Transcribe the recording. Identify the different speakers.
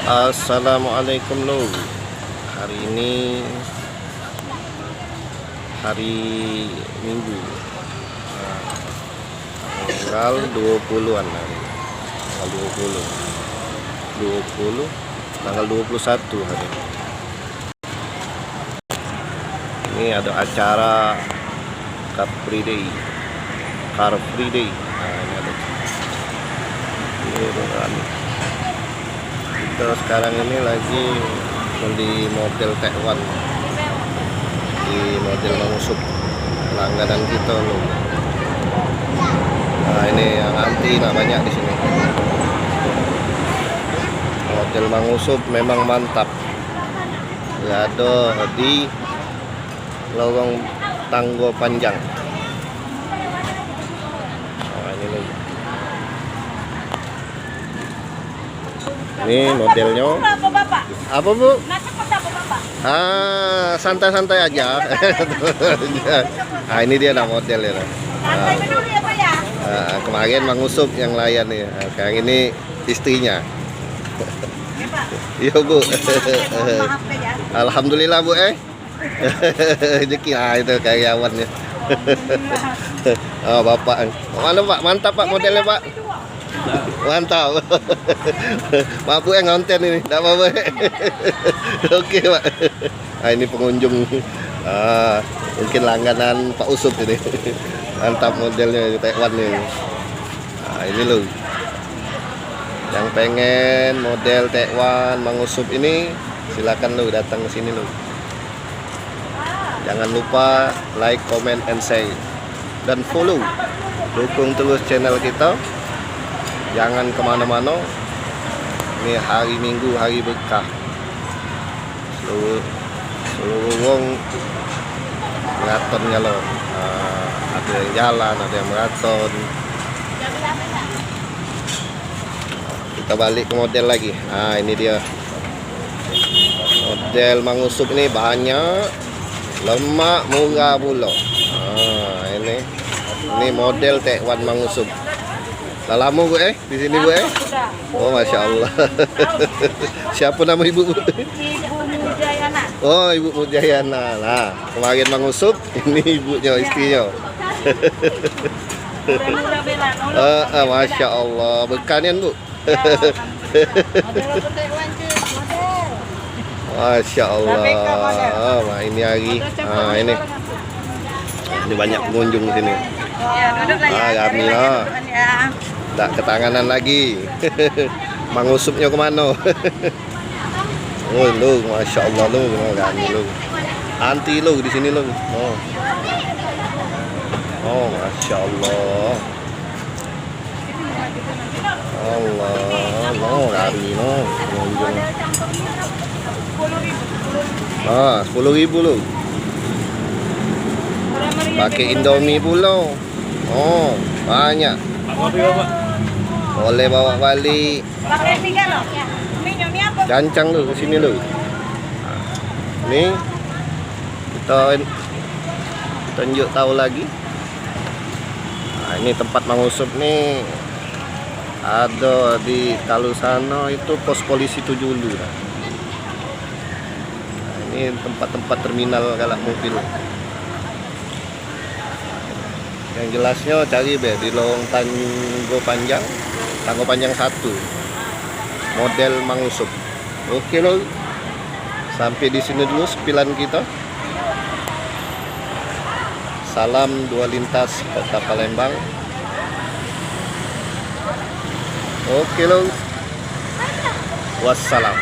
Speaker 1: Assalamualaikum lo. Hari ini hari Minggu, tanggal 20-an hari. Tanggal 20 tanggal 21 hari. Ini ada acara Car Free Day. Nah, ini ada. Ini rame. Kita sekarang ini lagi beli model T1 di model Mangusub, langganan kita loh. Nah, ini yang anti banyak di sini. Model Mangusub memang mantap. Ada di lorong Tanggo Panjang. Nah, ini loh. Ini modelnya. Apa bu? Santai-santai aja. Nah, ini dia lah modelnya. Kemarin Mangusub yang layan nih. Sekarang ini istrinya. Iya bu. Alhamdulillah bu rezeki itu karyawannya. Oh bapak. Mana pak? Mantap pak modelnya pak. Mantap. Maaf bu yang ngonten ini, tidak apa-apa. Oke pak. Nah, ini pengunjung. Mungkin langganan Pak Usub ini. Mantap modelnya T1 nih. Nah, ini loh. Yang pengen model T1 Mangusub ini, silakan lo datang ke sini lo. Jangan lupa like, comment, and share, dan follow. Dukung terus channel kita. Jangan kemana-mana. Ini hari Minggu, hari berkah. Seluruh wong maraton loh. Ada yang jalan, ada yang maraton. Kita balik ke model lagi. Nah, ini dia. Model Mangusub ini bahannya lemak, murah pula. Ini model T1 Mangusub. Lama bu di sini bu Oh masya Allah. Siapa nama ibu bu?
Speaker 2: Ibu Mujayana.
Speaker 1: Oh ibu Mujayana. Nah kemarin Mangusub, ini ibunya, istrinya. Masya Allah, berkanian bu. Masya Allah. Nah, ini hari. Nah, ini banyak pengunjung di sini. Kami lah. Tak ketanganan lagi. Mangusubnya kemana? Oh lu, masya Allah lu, kami lu. Anti lu di sini lu. Oh, masya Allah. Kami no. 10.000 lu. Pakai Indomie pula. Oh, banyak. Boleh bawa balik. Gancang lu ke sini lu. Nih. Kita tunjuk tahu lagi. Nah, ini tempat Mangusub nih. Ada di kalau sana itu pos polisi 7 dulu. Nah, ini tempat-tempat terminal galak mobil. Yang jelasnya cari di lorong Tanggo Panjang 1, model Mangusub. Oke loh, sampai di sini dulu sepilan kita. Salam dua lintas Kota Palembang. Oke loh, wassalam.